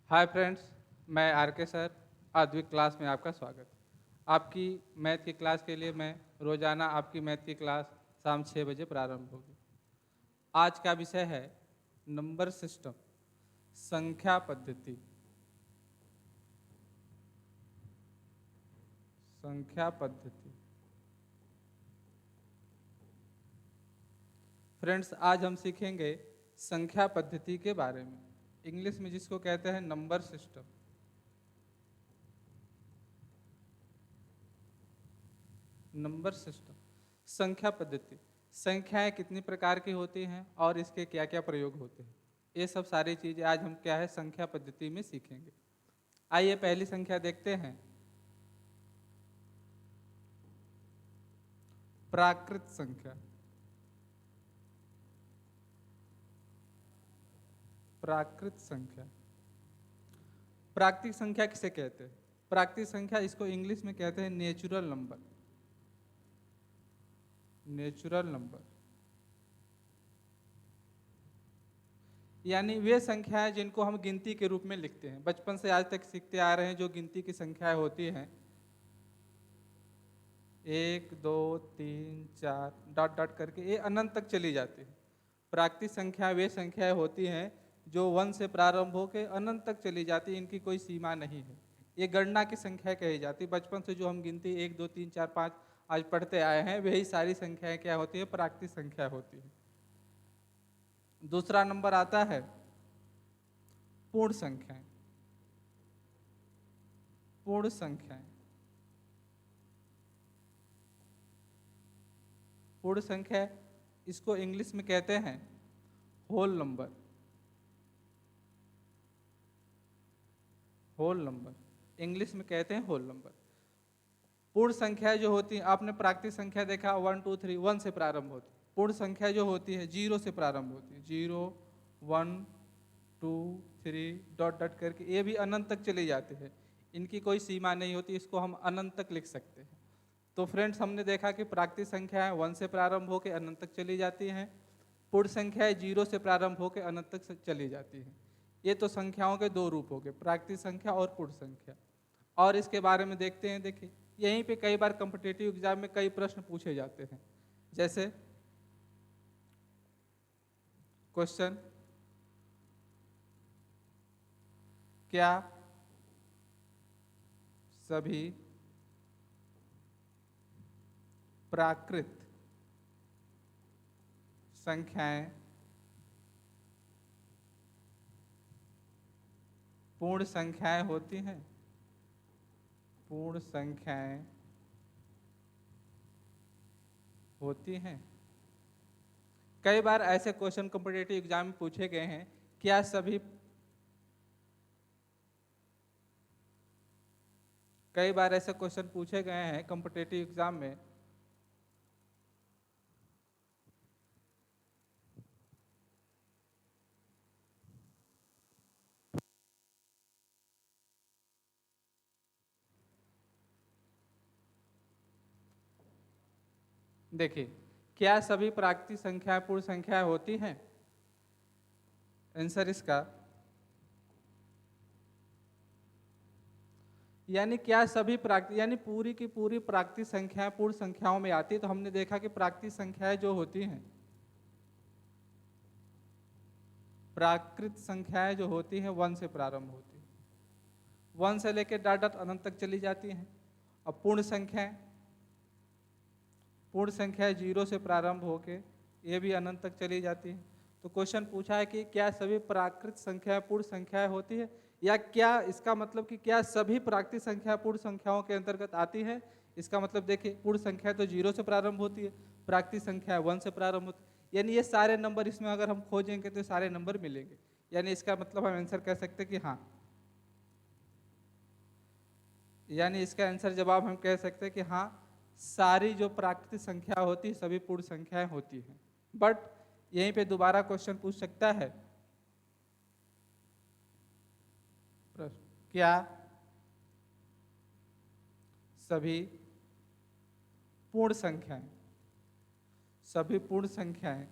Hi friends, मैं are के sir. आधुनिक क्लास में आपका स्वागत। आपकी मैथ की क्लास के लिए मैं रोज़ाना आपकी मैथ की क्लास शाम 6 बजे प्रारंभ होगी। आज का विषय है नंबर सिस्टम, संख्या पद्धति। संख्या पद्धति। फ्रेंड्स, आज हम सीखेंगे संख्या पद्धति के बारे में, इंग्लिश में जिसको कहते हैं नंबर सिस्टम। नंबर सिस्टम, संख्या पद्धति। संख्याएं कितनी प्रकार की होती हैं और इसके क्या क्या प्रयोग होते हैं, ये सब सारी चीज़ें आज हम क्या है संख्या पद्धति में सीखेंगे। आइए पहली संख्या देखते हैं, प्राकृत संख्या। प्राकृत संख्या। प्राकृतिक संख्या किसे कहते हैं? प्राकृतिक संख्या, इसको इंग्लिश में कहते हैं नेचुरल नंबर। नेचुरल नंबर यानी वे संख्याएं जिनको हम गिनती के रूप में लिखते हैं। बचपन से आज तक सीखते आ रहे हैं जो गिनती की संख्याएं होती हैं, 1 2 3 4 डॉट डॉट करके ये अनंत तक चली जाती है। प्राकृतिक संख्या वे संख्याएं होती हैं जो 1 से प्रारंभ होकर अनंत तक चली जाती है, इनकी कोई सीमा नहीं है। ये गणना की संख्या कही जाती है। बचपन से जो हम गिनती 1 2 3 4 5 आज पढ़ते आए हैं, वही सारी संख्याएं क्या होती है? प्राकृतिक संख्या होती है। दूसरा नंबर आता है पूर्ण संख्याएं। पूर्ण संख्याएं। पूर्ण संख्या, इसको इंग्लिश में कहते हैं whole number. Whole number English में कहते हैं होल नंबर। पूर्ण संख्याएं जो होती हैं, आपने प्राकृतिक संख्या देखा 1 2 3 1 से प्रारंभ होती है। पूर्ण संख्या जो होती है 0 से प्रारंभ होती है, 0 1 2 3 डॉट डॉट करके ये भी अनंत तक चली जाती है। इनकी कोई सीमा नहीं होती, इसको हम अनंत तक लिख सकते हैं। तो फ्रेंड्स, हमने देखा कि प्राकृतिक संख्याएं 1 से प्रारंभ होकर अनंत तक चली जाती हैं। पूर्ण संख्याएं 0 से प्रारंभ होकर अनंत तक चली जाती हैं। ये तो संख्याओं के दो रूप हो गए, प्राकृतिक संख्या और पूर्ण संख्या। और इसके बारे में देखते हैं। देखिए, यहीं पे कई बार कॉम्पिटिटिव एग्जाम में कई प्रश्न पूछे जाते हैं। जैसे क्वेश्चन, क्या सभी प्राकृत संख्याएं पूर्ण संख्याएं होती हैं? पूर्ण संख्याएं होती हैं। कई बार ऐसे क्वेश्चन कॉम्पिटिटिव एग्जाम में पूछे गए हैं, क्या सभी कई बार ऐसे क्वेश्चन पूछे गए हैं कॉम्पिटिटिव एग्जाम में। देखिए, क्या सभी प्राकृतिक संख्याएं पूर्ण संख्याएं होती हैं? आंसर इसका, यानी क्या सभी प्राकृतिक यानी पूरी की पूरी प्राकृतिक संख्याएं पूर्ण संख्याओं में आती है। तो हमने देखा कि प्राकृतिक संख्याएं जो होती हैं, प्राकृत संख्याएं जो होती हैं 1 से प्रारंभ होती है, 1 से लेकर डॉट डॉट अनंत तक चली जाती हैं। और पूर्ण संख्याएं 0 से प्रारंभ होकर ये भी अनंत तक चली जाती हैं। तो क्वेश्चन पूछा है कि क्या सभी प्राकृत संख्याएं पूर्ण संख्याएं होती है, या क्या इसका मतलब कि क्या सभी प्राकृतिक संख्या पूर्ण संख्याओं के अंतर्गत आती है। इसका मतलब देखिए, पूर्ण संख्या तो 0 से प्रारंभ होती है, प्राकृतिक संख्या 1 से प्रारंभ होती है, यानी ये सारे नंबर इसमें अगर हम खोजेंगे तो सारे नंबर मिलेंगे। यानी इसका मतलब हम आंसर कह सकते हैं कि हाँ, यानी इसका आंसर जवाब हम कह सकते हैं कि हाँ, सारी जो प्राकृतिक संख्या होती है सभी पूर्ण संख्याएं होती हैं। बट यहीं पे दोबारा क्वेश्चन पूछ सकता है, प्रश्न, क्या सभी पूर्ण संख्याएं सभी पूर्ण संख्याएं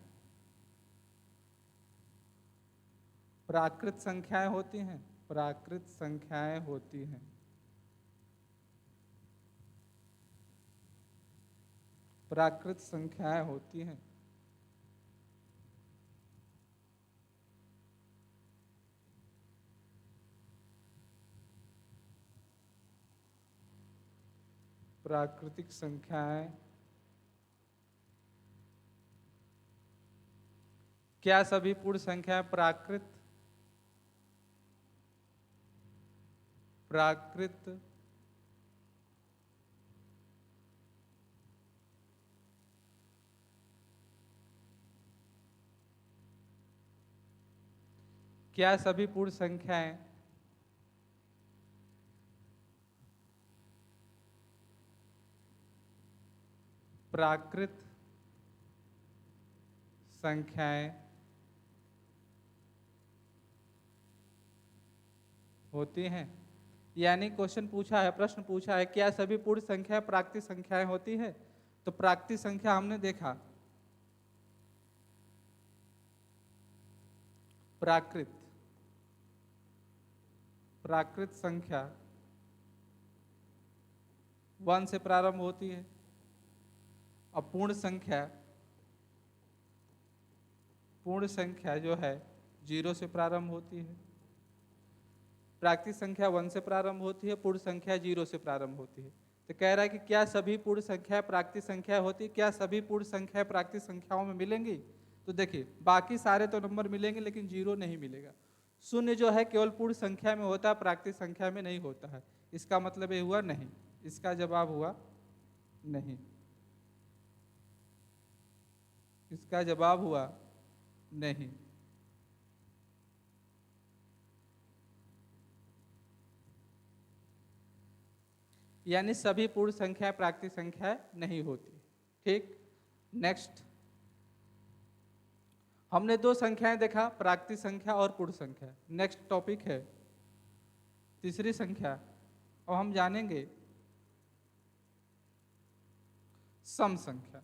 प्राकृत संख्याएं होती हैं? प्राकृत संख्याएं होती हैं। प्राकृत संख्याएं होती हैं। प्राकृतिक संख्याएं। क्या सभी पूर्ण संख्याएं प्राकृत प्राकृत क्या सभी पूर्ण संख्याएं प्राकृत संख्याएं होती हैं? यानी क्वेश्चन पूछा है, प्रश्न पूछा है, क्या सभी पूर्ण संख्याएं प्राकृतिक संख्याएं होती है? तो प्राकृतिक संख्या हमने देखा, प्राकृत प्राकृत संख्या 1 से प्रारंभ होती है। अब पूर्ण संख्या जो है 0 से प्रारंभ होती है। प्राकृतिक संख्या 1 से प्रारंभ होती है, पूर्ण संख्या 0 से प्रारंभ होती है। तो कह रहा है कि क्या सभी पूर्ण संख्या प्राकृतिक संख्या होती है? क्या सभी पूर्ण संख्या प्राकृतिक संख्याओं में मिलेंगी? तो देखिए, बाकी सारे तो नंबर मिलेंगे लेकिन 0 नहीं मिलेगा। शून्य जो है केवल पूर्ण संख्या में होता है, प्राकृतिक संख्या में नहीं होता है। इसका मतलब ये हुआ नहीं, इसका जवाब हुआ नहीं, इसका जवाब हुआ नहीं। यानी सभी पूर्ण संख्या प्राकृतिक संख्या नहीं होती। ठीक, नेक्स्ट हमने 2 संख्याएं देखा, प्राकृतिक संख्या और पूर्ण संख्या। नेक्स्ट टॉपिक है तीसरी संख्या। अब हम जानेंगे सम संख्या।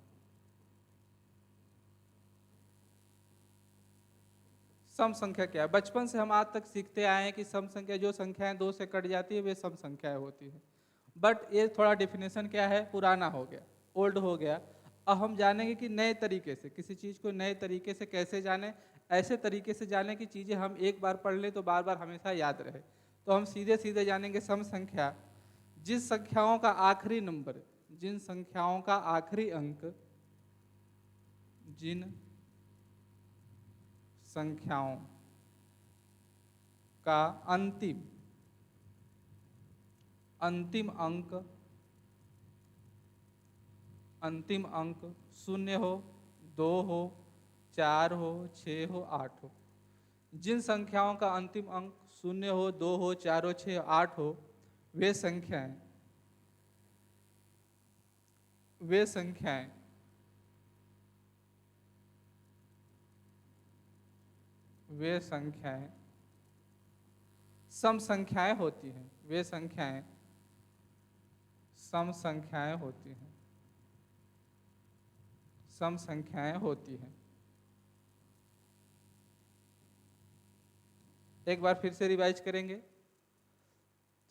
सम संख्या क्या है? बचपन से हम आज तक सीखते आए हैं कि सम संख्या, जो संख्याएं 2 से कट जाती है वे सम संख्याएं होती है। बट ये थोड़ा डेफिनेशन क्या है, पुराना हो गया, ओल्ड हो गया। अब हम जानेंगे कि नए तरीके से, किसी चीज़ को नए तरीके से कैसे जाने, ऐसे तरीके से जाने कि चीज़ें हम एक बार पढ़ लें तो बार बार हमेशा याद रहे। तो हम सीधे सीधे जानेंगे सम संख्या। जिन संख्याओं का आखिरी नंबर, जिन संख्याओं का आखिरी अंक, जिन संख्याओं का अंतिम अंक 0 हो, 2 हो, 4 हो, 6 हो, 8 हो। जिन संख्याओं का अंतिम अंक 0 हो, 2 हो, 4 हो, 6 हो, 8 हो, वे संख्याएं सम संख्याएं होती हैं। वे संख्याएं सम संख्याएं होती हैं। सम संख्याएं होती हैं। एक बार फिर से रिवाइज करेंगे।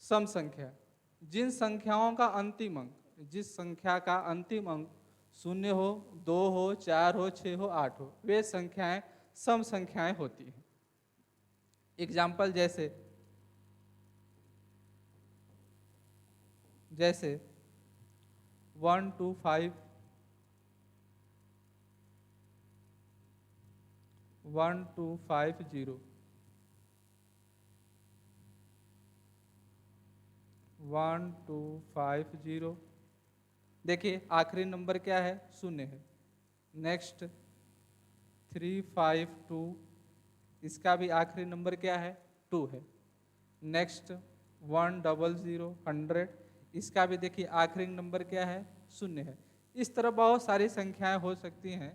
सम संख्या, जिन संख्याओं का अंतिम अंक, जिस संख्या का अंतिम अंक 0 हो, 2 हो, 4 हो, 6 हो, 8 हो, वे संख्याएं सम संख्याएं होती हैं। एग्जाम्पल जैसे 1 2 5, 1 2 5 0, 1 2 5 0। देखिए आखिरी नंबर क्या है? 0 है। नेक्स्ट 3 5 2, इसका भी आखिरी नंबर क्या है? 2 है। नेक्स्ट 1 0 0 100, इसका भी देखिए आखिरी नंबर क्या है? 0 है। इस तरह बहुत सारी संख्याएं हो सकती हैं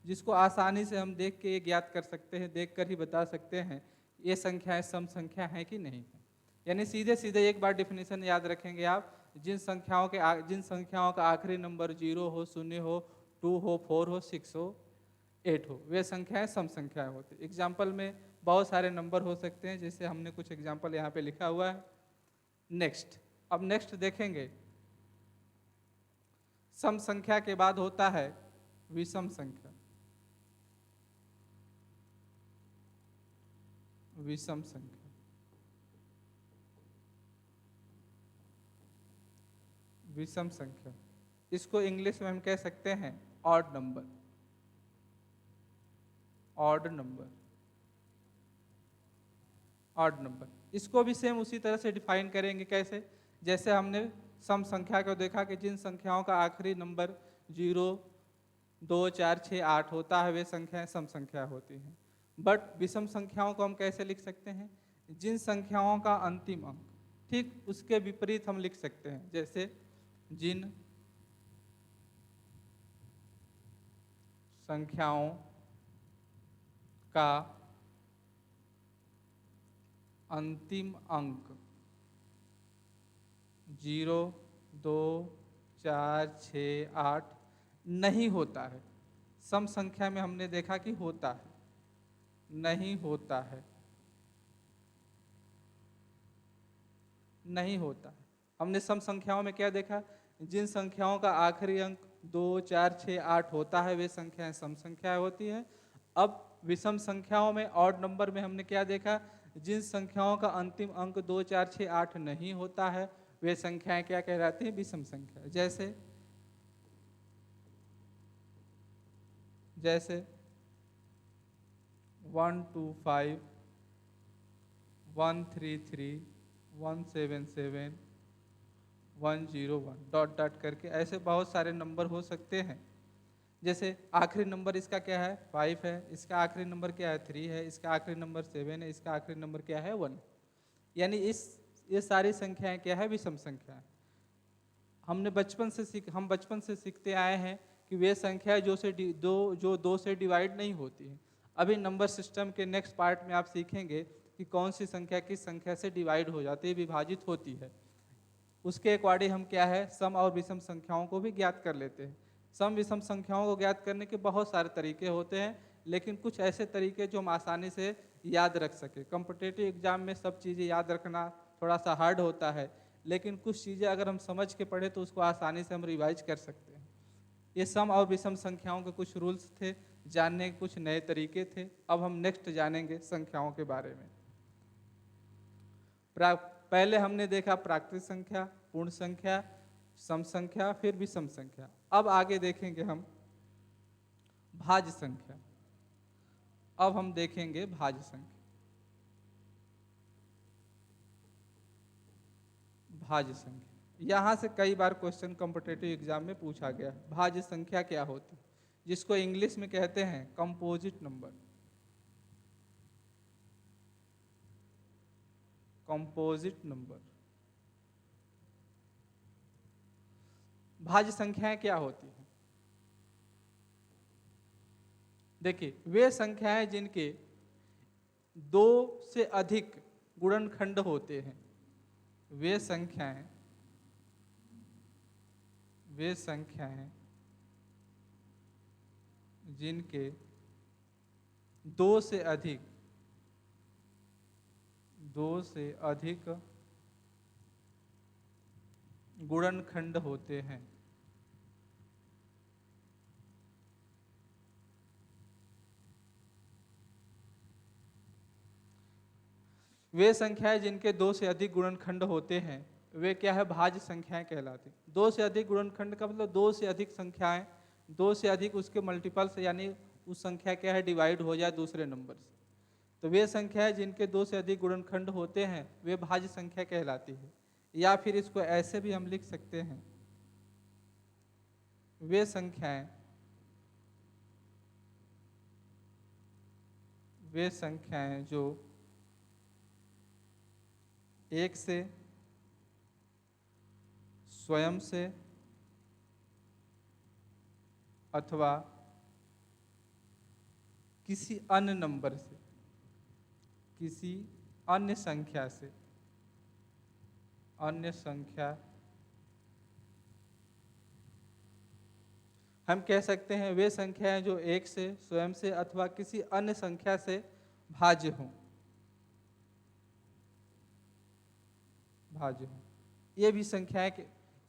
जिसको आसानी से हम देख के ज्ञात कर सकते हैं, देख कर ही बता सकते हैं ये संख्याएं सम संख्या हैं कि नहीं है। यानी सीधे सीधे एक बार डिफिनेशन याद रखेंगे आप, जिन संख्याओं का आखिरी नंबर 0 हो, 0 हो, 2 हो, 4 हो, 6 हो, 8 हो, वे संख्याएं सम संख्याएं होती। एग्जाम्पल में बहुत सारे नंबर हो सकते हैं, जैसे हमने कुछ एग्जाम्पल यहाँ पे लिखा हुआ है। नेक्स्ट, अब नेक्स्ट देखेंगे, सम संख्या के बाद होता है विषम संख्या। विषम संख्या, विषम संख्या, इसको इंग्लिश में हम कह सकते हैं odd number. Odd number, odd number, इसको भी सेम उसी तरह से डिफाइन करेंगे। कैसे? जैसे हमने सम संख्या को देखा कि जिन संख्याओं का आखिरी नंबर 0, 2, 4, 6, 8 होता है, वे संख्याएं सम संख्या होती हैं। बट विषम संख्याओं को हम कैसे लिख सकते हैं? जिन संख्याओं का अंतिम अंक ठीक उसके विपरीत हम लिख सकते हैं। जैसे जिन संख्याओं का अंतिम अंक 0, 2, 4, 6, 8 नहीं होता है। सम संख्या में हमने देखा कि होता है, नहीं होता है, नहीं होता है। हमने सम संख्याओं में क्या देखा? जिन संख्याओं का आखिरी अंक 2, 4, 6, 8 होता है, वे संख्याएं सम संख्या होती हैं। अब विषम संख्याओं में, ऑड नंबर में हमने क्या देखा? जिन संख्याओं का अंतिम अंक 2, 4, 6, 8 नहीं होता है, वे संख्याएं क्या कहलाती हैं? विषम संख्या। जैसे जैसे 1, 2, 5, 1, 3, 3, 1, 7, 7, 1, 0, 1 डॉट डॉट करके ऐसे बहुत सारे नंबर हो सकते हैं। जैसे आखिरी नंबर इसका क्या है? 5 है, इसका आखिरी नंबर क्या है? 3 है, इसका आखिरी नंबर 7 है, इसका आखिरी नंबर क्या है? 1। यानी ये सारी संख्याएं क्या है? विषम संख्या। हम बचपन से सीखते आए हैं कि वे संख्या जो 2 से डिवाइड नहीं होती है। अभी नंबर सिस्टम के नेक्स्ट पार्ट में आप सीखेंगे कि कौन सी संख्या किस संख्या से डिवाइड हो जाती है, विभाजित होती है। उसके अकॉर्डिंग हम क्या है, सम और विषम संख्याओं को भी ज्ञात कर लेते हैं। सम विषम संख्याओं को ज्ञात करने के बहुत सारे तरीके होते हैं, लेकिन कुछ ऐसे तरीके जो हम आसानी से याद रख सके। कॉम्पिटिटिव एग्जाम में सब चीज़ें याद रखना थोड़ा सा हार्ड होता है, लेकिन कुछ चीज़ें अगर हम समझ के पढ़े तो उसको आसानी से हम रिवाइज कर सकते हैं। ये सम और विषम संख्याओं के कुछ रूल्स थे, जानने के कुछ नए तरीके थे। अब हम नेक्स्ट जानेंगे संख्याओं के बारे में। पहले हमने देखा प्राकृत संख्या, पूर्ण संख्या, सम संख्या, फिर विषम संख्या। अब आगे देखेंगे हम भाज्य संख्या। अब हम देखेंगे भाज्य संख्या। भाज्य संख्या, यहाँ से कई बार क्वेश्चन कॉम्पिटिटिव एग्जाम में पूछा गया। भाज्य संख्या क्या होती है? जिसको इंग्लिश में कहते हैं कंपोजिट नंबर। Composite number. भाज्य संख्याएं क्या होती हैं? देखिए, वे संख्याएं जिनके 2 से अधिक गुणनखंड होते हैं। वे संख्याएं जिनके 2 से अधिक गुणनखंड होते हैं। वे संख्याएं जिनके 2 से अधिक गुणनखंड होते हैं, वे क्या है? भाज्य संख्याएं कहलाती। 2 से अधिक गुणनखंड का मतलब 2 से अधिक संख्याएं, 2 से अधिक उसके मल्टीपल से, यानी उस संख्या क्या है? डिवाइड हो जाए दूसरे नंबर से। तो वे संख्याएं जिनके 2 से अधिक गुणनखंड होते हैं, वे भाज्य संख्या कहलाती है। या फिर इसको ऐसे भी हम लिख सकते हैं, वे संख्याएं जो एक से, स्वयं से, अथवा किसी अन्य नंबर से, किसी अन्य संख्या से, हम कह सकते हैं वे संख्याएं जो एक से, स्वयं से, अथवा किसी अन्य संख्या से भाज्य हो, भाज्य हो। ये भी संख्या के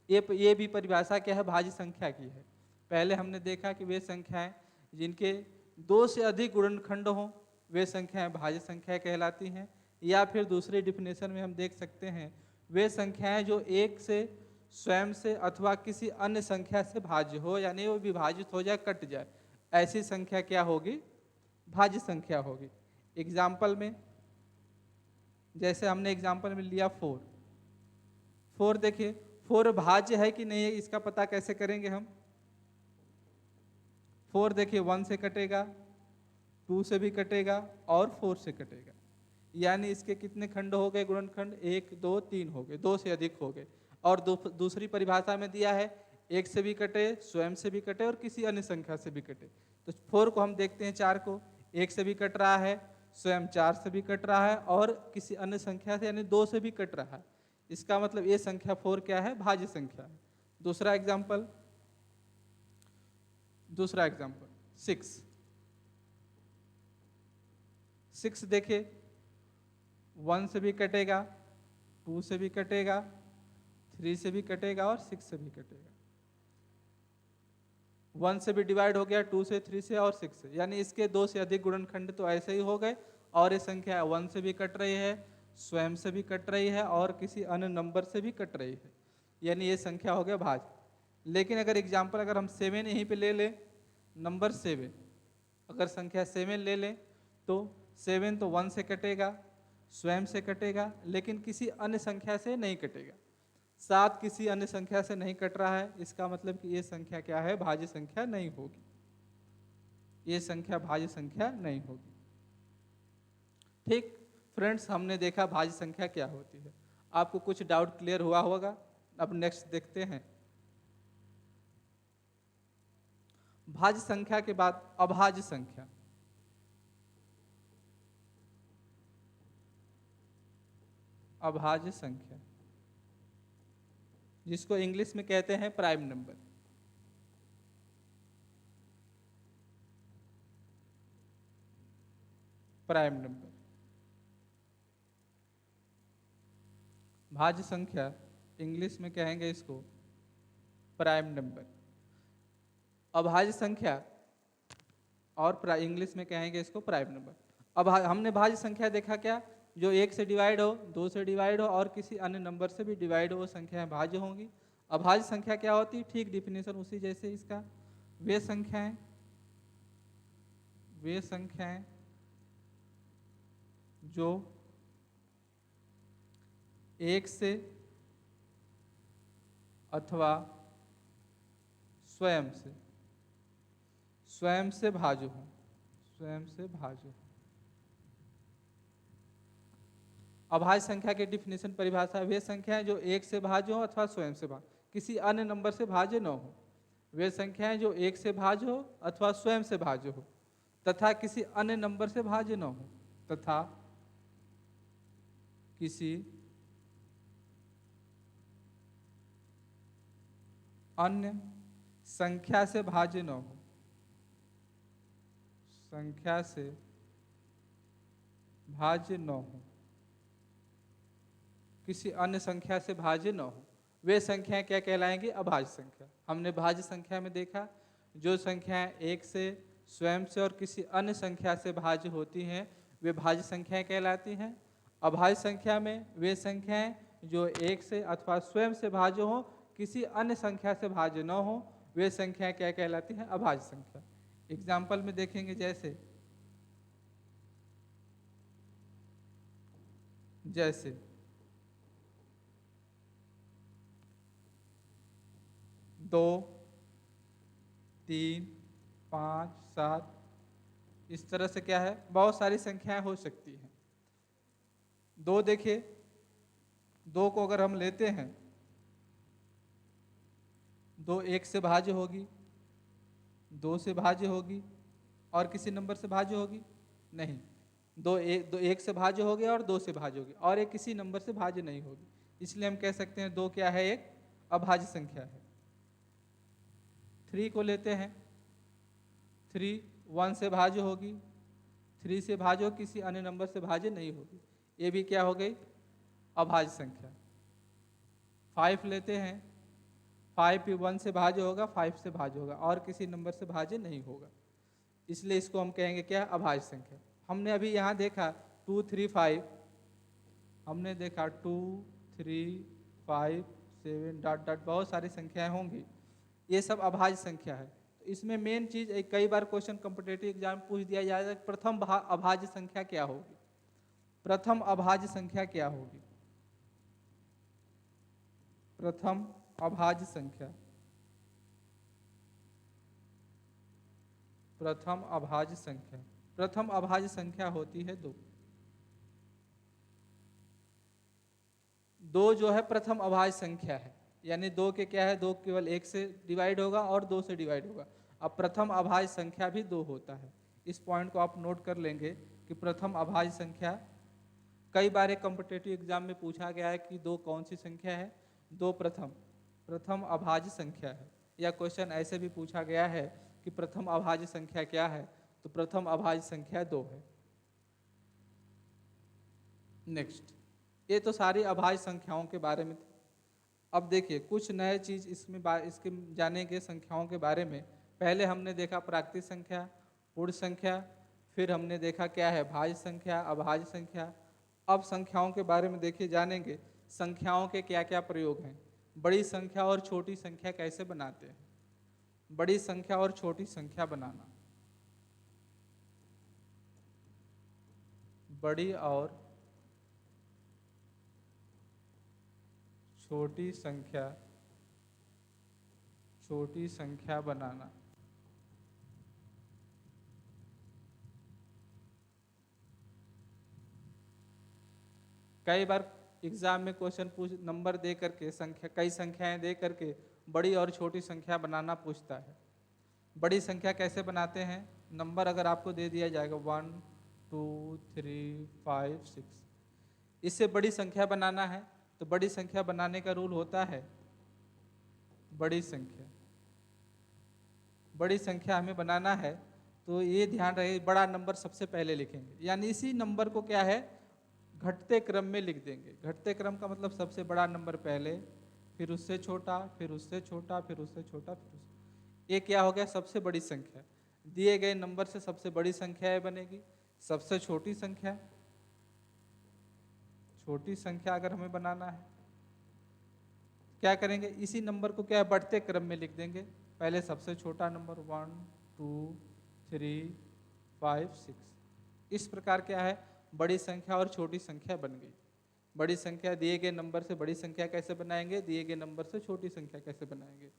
ये भी परिभाषा क्या है, भाज्य संख्या की है। पहले हमने देखा कि वे संख्याएं जिनके दो से अधिक गुणनखंड हों वे संख्याएं भाज्य संख्या कहलाती हैं। या फिर दूसरे डिफिनेशन में हम देख सकते हैं वे संख्याएं जो एक से, स्वयं से अथवा किसी अन्य संख्या से भाज्य हो, यानी वो विभाजित हो जाए, कट जाए, ऐसी संख्या क्या होगी, भाज्य संख्या होगी। एग्जाम्पल में जैसे हमने एग्जाम्पल में लिया 4, 4 देखिए 4 भाज्य है कि नहीं है, इसका पता कैसे करेंगे हम। 4 देखिए 1 से कटेगा, 2 से भी कटेगा और 4 से कटेगा, यानी इसके कितने खंड हो गए, गुणनखंड 1 2 3 हो गए, 2 से अधिक हो गए। और दूसरी परिभाषा में दिया है एक से भी कटे, स्वयं से भी कटे और किसी अन्य संख्या से भी कटे। तो 4 को हम देखते हैं, 4 को एक से भी कट रहा है, स्वयं 4 से भी कट रहा है और किसी अन्य संख्या से यानी 2 से भी कट रहा है। इसका मतलब ये संख्या 4 क्या है, भाज्य संख्या है। दूसरा एग्जाम्पल 6 देखिए 1 से भी कटेगा, 2 से भी कटेगा, 3 से भी कटेगा और 6 से भी कटेगा। 1 से भी डिवाइड हो गया, 2 से, 3 से और 6 से, यानी इसके 2 से अधिक गुणनखंड तो ऐसे ही हो गए। और ये संख्या 1 से भी कट रही है, स्वयं से भी कट रही है और किसी अन्य नंबर से भी कट रही है, यानी ये संख्या हो गया भाज्य। लेकिन अगर एग्जाम्पल अगर हम 7 यहीं पे ले लें, नंबर 7, अगर संख्या 7 ले लें तो 7 तो 1 से कटेगा, स्वयं से कटेगा, लेकिन किसी अन्य संख्या से नहीं कटेगा। 7 किसी अन्य संख्या से नहीं कट रहा है, इसका मतलब कि ये संख्या क्या है, भाज्य संख्या नहीं होगी, ये संख्या भाज्य संख्या नहीं होगी। ठीक फ्रेंड्स, हमने देखा भाज्य संख्या क्या होती है। आपको कुछ डाउट क्लियर हुआ होगा। अब नेक्स्ट देखते हैं भाज्य संख्या के बाद अभाज्य संख्या। अभाज्य संख्या जिसको इंग्लिश में कहते हैं प्राइम नंबर। प्राइम नंबर भाज्य संख्या इंग्लिश में कहेंगे इसको प्राइम नंबर। अभाज्य संख्या और इंग्लिश में कहेंगे इसको प्राइम नंबर। अब हमने भाज्य संख्या देखा क्या, जो 1 से डिवाइड हो, 2 से डिवाइड हो और किसी अन्य नंबर से भी डिवाइड हो, वो संख्याएं भाज्य होंगी। अभाज्य संख्या क्या होती है, ठीक डिफिनेशन उसी जैसे इसका, वे संख्याएं जो 1 से अथवा स्वयं से भाज्य हो, अभाज्य संख्या की डिफिनेशन परिभाषा, वे संख्याएं जो 1 से भाज्य हो अथवा स्वयं से भाज्य, किसी अन्य नंबर से भाज्य न हो। वे संख्याएं जो 1 से भाज्य हो अथवा स्वयं से भाज्य हो तथा किसी अन्य नंबर से भाज्य न हो, तथा किसी अन्य संख्या से भाज्य न हो, संख्या से भाज्य न हो, किसी अन्य संख्या से भाज्य न हो, वे संख्याएं क्या कहलाएंगी, अभाज्य संख्या। हमने भाज्य संख्या में देखा जो संख्याएं 1 से, स्वयं से और किसी अन्य संख्या से भाज्य होती हैं वे भाज्य संख्याएं कहलाती हैं। अभाज्य संख्या में वे संख्याएं जो 1 से अथवा स्वयं से भाज्य हो, किसी अन्य संख्या से भाज्य न हो, वे संख्याएं क्या कहलाती हैं, अभाज्य संख्या। एग्जाम्पल में देखेंगे जैसे 2 3 5 7, इस तरह से क्या है, बहुत सारी संख्याएं हो सकती हैं। 2 देखिए, 2 को अगर हम लेते हैं, 2 1 से भाज्य होगी, 2 से भाज्य होगी और किसी नंबर से भाज्य होगी नहीं। 2 1 से भाज्य होगी और 2 से भाज्य होगी और एक किसी नंबर से भाज्य नहीं होगी, इसलिए हम कह सकते हैं 2 क्या है, एक अभाज्य संख्या है। 3 को लेते हैं, 3 1 से भाज्य होगी, 3 से भाजो, किसी अन्य नंबर से भाज्य नहीं होगी। ये भी क्या हो गई? अभाज्य संख्या। 5 लेते हैं, 5 भी 1 से भाज्य होगा, 5 से भाज्य होगा, और किसी नंबर से भाज्य नहीं होगा, इसलिए इसको हम कहेंगे क्या? अभाज्य संख्या। हमने अभी यहाँ देखा 2 3 5, हमने देखा 2 3 5 7 डॉट डॉट बहुत सारी संख्याएं होंगी, ये सब अभाज्य संख्या है। तो इसमें मेन चीज, एक कई बार क्वेश्चन कॉम्पिटिटिव एग्जाम में पूछ दिया जाएगा, प्रथम अभाज्य संख्या क्या होगी? प्रथम अभाज्य संख्या क्या होगी? प्रथम अभाज्य संख्या, प्रथम अभाज्य संख्या, प्रथम अभाज्य संख्या होती है 2। 2 जो है प्रथम अभाज्य संख्या है, यानी 2 के क्या है? 2 केवल 1 से डिवाइड होगा और 2 से डिवाइड होगा। अब प्रथम अभाज्य संख्या भी 2 होता है। इस पॉइंट को आप नोट कर लेंगे कि प्रथम अभाज्य संख्या, कई बार एक कॉम्पिटिटिव एग्जाम में पूछा गया है कि 2 कौन सी संख्या है? 2 प्रथम अभाज्य संख्या है। या क्वेश्चन ऐसे भी पूछा गया है कि प्रथम अभाज्य संख्या क्या है? तो प्रथम अभाज्य संख्या 2 है। नेक्स्ट, ये तो सारी अभाज्य संख्याओं के बारे में थी। अब देखिए कुछ नए चीज इसमें इसके जानेंगे संख्याओं के बारे में। पहले हमने देखा प्राकृतिक संख्या, पूर्ण संख्या, फिर हमने देखा क्या है? भाज्य संख्या, अभाज्य संख्या। अब संख्याओं के बारे में देखिए, जानेंगे संख्याओं के क्या क्या प्रयोग हैं। बड़ी संख्या और छोटी संख्या कैसे बनाते हैं? बड़ी संख्या और छोटी संख्या बनाना, बड़ी और छोटी संख्या बनाना। कई बार एग्जाम में क्वेश्चन नंबर दे करके, संख्या, कई संख्याएं दे करके बड़ी और छोटी संख्या बनाना पूछता है। बड़ी संख्या कैसे बनाते हैं? नंबर अगर आपको दे दिया जाएगा 1 2 3 5 6, इससे बड़ी संख्या बनाना है, तो बड़ी संख्या बनाने का रूल होता है, बड़ी संख्या हमें बनाना है तो ये ध्यान रहे, बड़ा नंबर सबसे पहले लिखेंगे, यानी इसी नंबर को क्या है? घटते क्रम में लिख देंगे। घटते क्रम का मतलब सबसे बड़ा नंबर पहले, फिर उससे छोटा, फिर उससे छोटा, फिर उससे छोटा, फिर उससे। ये क्या हो गया? सबसे बड़ी संख्या। दिए गए नंबर से सबसे बड़ी संख्या बनेगी। सबसे छोटी संख्या, अगर हमें बनाना है क्या करेंगे? इसी नंबर को क्या है? बढ़ते क्रम में लिख देंगे। पहले सबसे छोटा नंबर 1 2 3 5 6। इस प्रकार क्या है? बड़ी संख्या और छोटी संख्या बन गई। बड़ी संख्या, दिए गए नंबर से बड़ी संख्या कैसे बनाएंगे? दिए गए नंबर से छोटी संख्या कैसे बनाएंगे?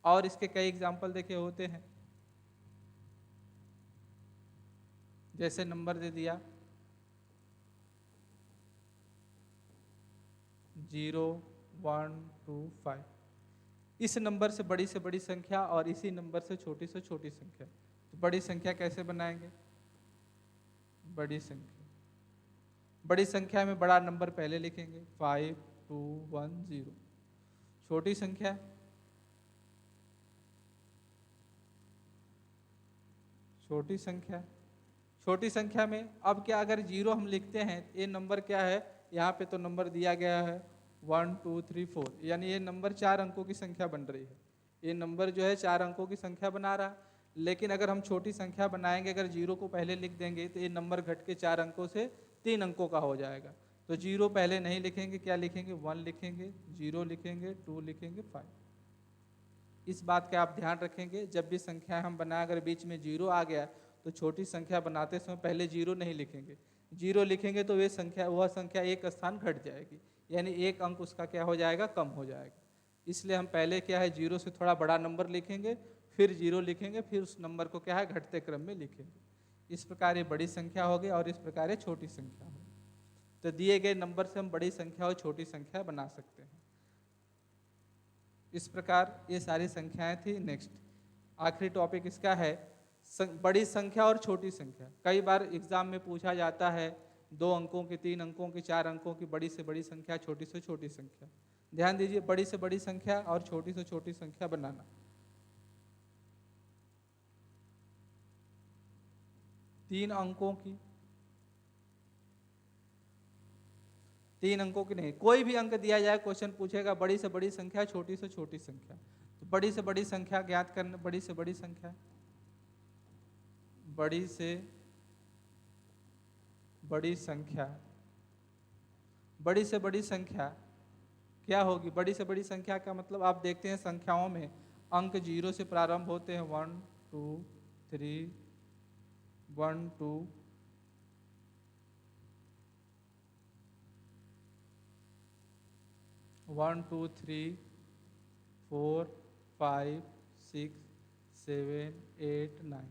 और इसके कई एग्जाम्पल देखे होते हैं। जैसे नंबर दे दिया 0 1 2 5, इस नंबर से बड़ी संख्या और इसी नंबर से छोटी संख्या। तो बड़ी संख्या कैसे बनाएंगे? बड़ी संख्या में बड़ा नंबर पहले लिखेंगे 5 2 1 0। छोटी संख्या में अब क्या, अगर 0 हम लिखते हैं, ये नंबर क्या है? यहाँ पे तो नंबर दिया गया है 1 2 3 4, यानी ये नंबर 4 अंकों की संख्या बन रही है। ये नंबर जो है 4 अंकों की संख्या बना रहा है। लेकिन अगर हम छोटी संख्या बनाएंगे, अगर 0 को पहले लिख देंगे तो ये नंबर घट के 4 अंकों से 3 अंकों का हो जाएगा। तो 0 पहले नहीं लिखेंगे, क्या लिखेंगे? 1 लिखेंगे, 0 लिखेंगे, 2 लिखेंगे, 5। इस बात का आप ध्यान रखेंगे, जब भी संख्या हम बनाए, अगर बीच में 0 आ गया तो छोटी संख्या बनाते समय पहले 0 नहीं लिखेंगे। 0 लिखेंगे तो वह संख्या एक स्थान घट जाएगी, यानी एक अंक उसका क्या हो जाएगा? कम हो जाएगा। इसलिए हम पहले क्या है? 0 से थोड़ा बड़ा नंबर लिखेंगे, फिर 0 लिखेंगे, फिर उस नंबर को क्या है? घटते क्रम में लिखेंगे। इस प्रकार ये बड़ी संख्या हो गई और इस प्रकार ये छोटी संख्या हो। तो दिए गए नंबर से हम बड़ी संख्या और छोटी संख्या बना सकते हैं। इस प्रकार ये सारी संख्याएं थी। नेक्स्ट, आखिरी टॉपिक इसका है बड़ी संख्या और छोटी संख्या। कई बार एग्जाम में पूछा जाता है 2 अंकों की, 3 अंकों की, 4 अंकों की बड़ी से बड़ी संख्या, छोटी से छोटी संख्या। ध्यान दीजिए, बड़ी से बड़ी संख्या और छोटी से छोटी संख्या बनाना। 3 अंकों की 3 अंकों की नहीं, कोई भी अंक दिया जाए क्वेश्चन पूछेगा बड़ी से बड़ी संख्या, छोटी से छोटी संख्या। तो बड़ी से बड़ी संख्या ज्ञात करना, बड़ी से बड़ी संख्या, बड़ी से बड़ी संख्या, बड़ी से बड़ी संख्या क्या होगी? बड़ी से बड़ी संख्या का मतलब आप देखते हैं संख्याओं में अंक 0 से प्रारंभ होते हैं, 1 2 3 1 2 1 2 3 4 5 6 7 8 9,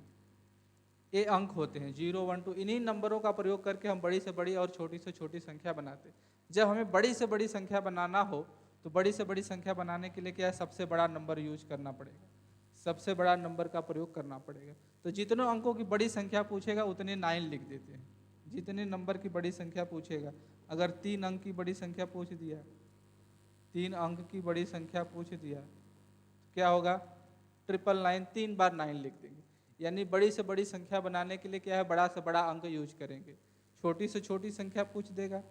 ये अंक होते हैं 0 1 2। इन्हीं नंबरों का प्रयोग करके हम बड़ी से बड़ी और छोटी से छोटी संख्या बनाते हैं। जब हमें बड़ी से बड़ी संख्या बनाना हो तो बड़ी से बड़ी संख्या बनाने के लिए क्या है, सबसे बड़ा नंबर यूज करना पड़ेगा, सबसे बड़ा नंबर का प्रयोग करना पड़ेगा। तो जितने अंकों की बड़ी संख्या पूछेगा उतने 9 लिख देते हैं। जितने नंबर की बड़ी संख्या पूछेगा, अगर 3 अंक की बड़ी संख्या पूछ दिया, 3 अंक की बड़ी संख्या पूछ दिया तो क्या होगा, 999, 3 बार 9 लिख देंगे। यानी बड़ी से बड़ी संख्या बनाने के लिए क्या है, बड़ा से बड़ा अंक यूज करेंगे। छोटी से छोटी संख्या पूछ देगा,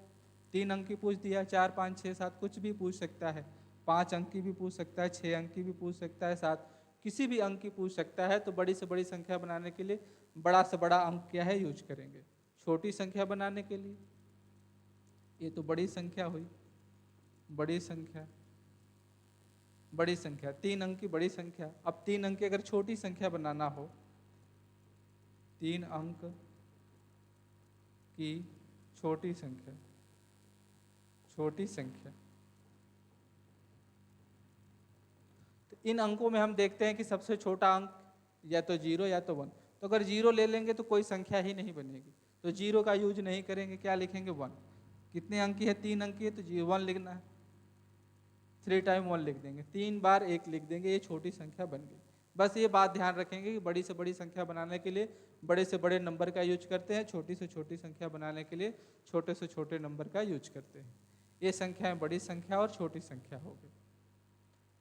3 अंक की पूछ दिया, 4 5 6 7 कुछ भी पूछ सकता है, 5 अंक की भी पूछ सकता है, 6 अंक की भी पूछ सकता है, 7 किसी भी अंक की पूछ सकता है। तो बड़ी से बड़ी संख्या बनाने के लिए बड़ा से बड़ा अंक क्या है यूज करेंगे। छोटी संख्या बनाने के लिए, ये तो बड़ी संख्या हुई, बड़ी संख्या, बड़ी संख्या 3 अंक की बड़ी संख्या। अब 3 अंक की अगर छोटी संख्या बनाना हो, 3 अंक की छोटी संख्या, छोटी संख्या, तो इन अंकों में हम देखते हैं कि सबसे छोटा अंक या तो 0 या तो 1। तो अगर 0 ले लेंगे तो कोई संख्या ही नहीं बनेगी, तो 0 का यूज नहीं करेंगे, क्या लिखेंगे 1। कितने अंक की है, 3 अंक की है, तो 1 लिखना है, 3 टाइम 1 लिख देंगे, 3 बार 1 लिख देंगे, ये छोटी संख्या बन गई। बस ये बात ध्यान रखेंगे कि बड़ी से बड़ी संख्या बनाने के लिए बड़े से बड़े नंबर का यूज करते हैं, छोटी से छोटी संख्या बनाने के लिए छोटे से छोटे नंबर का यूज करते हैं। ये संख्याएं बड़ी संख्या और छोटी संख्या हो गई।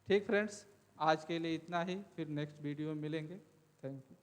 ठीक फ्रेंड्स, आज के लिए इतना ही, फिर नेक्स्ट वीडियो में मिलेंगे। Thank you.